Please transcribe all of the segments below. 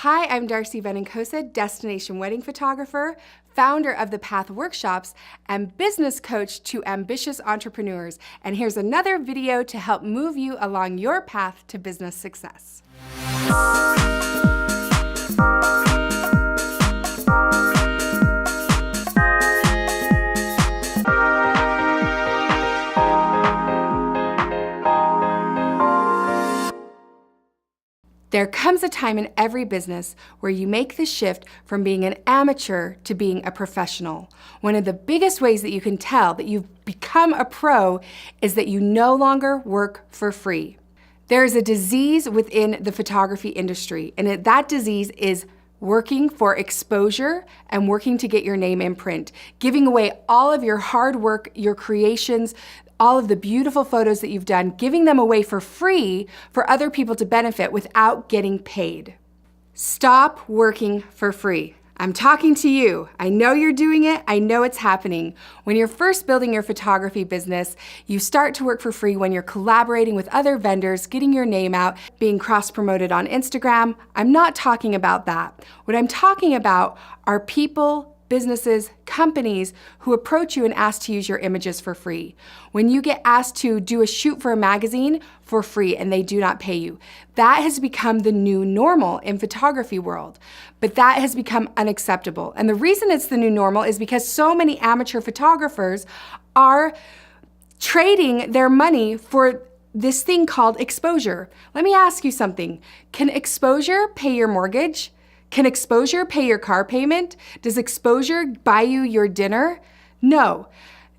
Hi, I'm Darcy Venencosa, destination wedding photographer, founder of the Path Workshops, and business coach to ambitious entrepreneurs. And here's another video to help move you along your path to business success. There comes a time in every business where you make the shift from being an amateur to being a professional. One of the biggest ways that you can tell that you've become a pro is that you no longer work for free. There is a disease within the photography industry, and that disease is working for exposure and working to get your name in print, giving away all of your hard work, your creations, all of the beautiful photos that you've done, giving them away for free for other people to benefit without getting paid. Stop working for free. I'm talking to you. I know you're doing it. I know it's happening. When you're first building your photography business, you start to work for free when you're collaborating with other vendors, getting your name out, being cross-promoted on Instagram. I'm not talking about that. What I'm talking about are people, businesses, companies who approach you and ask to use your images for free. When you get asked to do a shoot for a magazine for free and they do not pay you, that has become the new normal in photography world. But that has become unacceptable. And the reason it's the new normal is because so many amateur photographers are trading their money for this thing called exposure. Let me ask you something. Can exposure pay your mortgage? Can exposure pay your car payment? Does exposure buy you your dinner? No.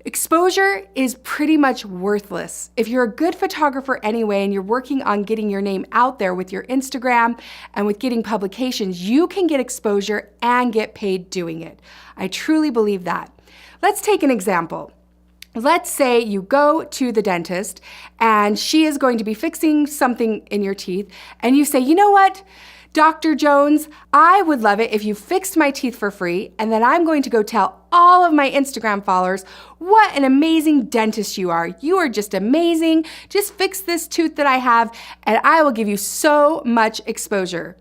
Exposure is pretty much worthless. If you're a good photographer anyway and you're working on getting your name out there with your Instagram and with getting publications, you can get exposure and get paid doing it. I truly believe that. Let's take an example. Let's say you go to the dentist and she is going to be fixing something in your teeth and you say, you know what? Dr. Jones, I would love it if you fixed my teeth for free, and then I'm going to go tell all of my Instagram followers what an amazing dentist you are. You are just amazing. Just fix this tooth that I have, and I will give you so much exposure.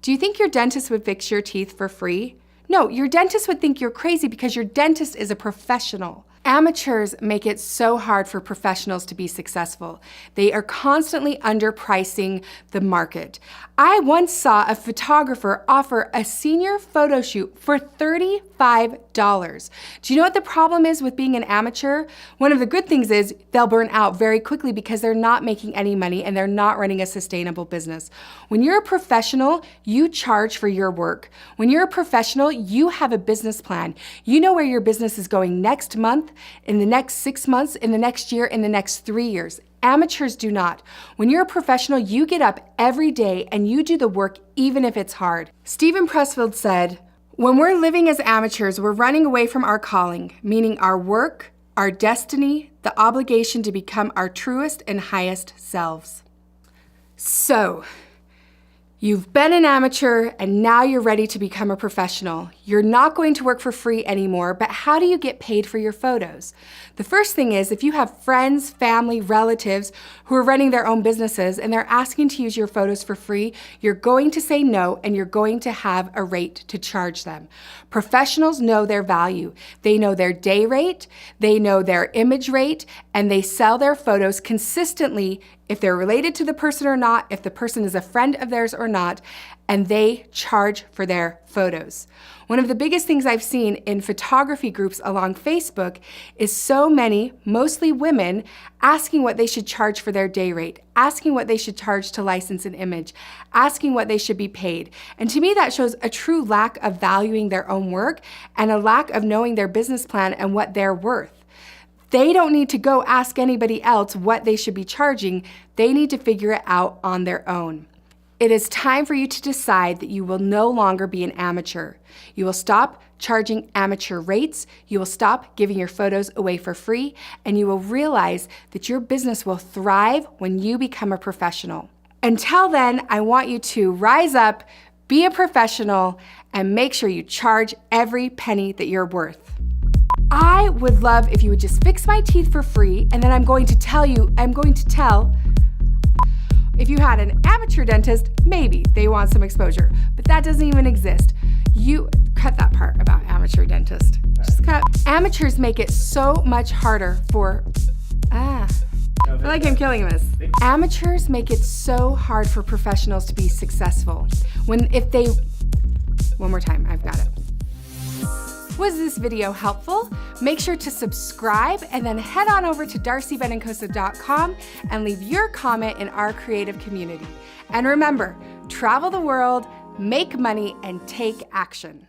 Do you think your dentist would fix your teeth for free? No, your dentist would think you're crazy because your dentist is a professional. Amateurs make it so hard for professionals to be successful. They are constantly underpricing the market. I once saw a photographer offer a senior photo shoot for $35. Do you know what the problem is with being an amateur? One of the good things is they'll burn out very quickly because they're not making any money and they're not running a sustainable business. When you're a professional, you charge for your work. When you're a professional, you have a business plan. You know where your business is going next month, in the next 6 months, in the next year, in the next 3 years. Amateurs do not. When you're a professional, you get up every day and you do the work even if it's hard. Steven Pressfield said, when we're living as amateurs, we're running away from our calling, meaning our work, our destiny, the obligation to become our truest and highest selves. So, you've been an amateur and now you're ready to become a professional. You're not going to work for free anymore, but how do you get paid for your photos? The first thing is if you have friends, family, relatives who are running their own businesses and they're asking to use your photos for free, you're going to say no and you're going to have a rate to charge them. Professionals know their value. They know their day rate, they know their image rate, and they sell their photos consistently if they're related to the person or not, if the person is a friend of theirs or not, and they charge for their photos. One of the biggest things I've seen in photography groups along Facebook is so many, mostly women, asking what they should charge for their day rate, asking what they should charge to license an image, asking what they should be paid. And to me, that shows a true lack of valuing their own work and a lack of knowing their business plan and what they're worth. They don't need to go ask anybody else what they should be charging. They need to figure it out on their own. It is time for you to decide that you will no longer be an amateur. You will stop charging amateur rates, you will stop giving your photos away for free, and you will realize that your business will thrive when you become a professional. Until then, I want you to rise up, be a professional, and make sure you charge every penny that you're worth. I would love if you would just fix my teeth for free, and then I'm going to tell If you had an amateur dentist, maybe they want some exposure, but that doesn't even exist. You cut that part about amateur dentist. Just cut. Amateurs make it so much harder for, I feel like I'm killing this. Amateurs make it so hard for professionals to be successful. One more time, I've got it. Was this video helpful? Make sure to subscribe and then head on over to darcybenincasa.com and leave your comment in our creative community. And remember, travel the world, make money, and take action.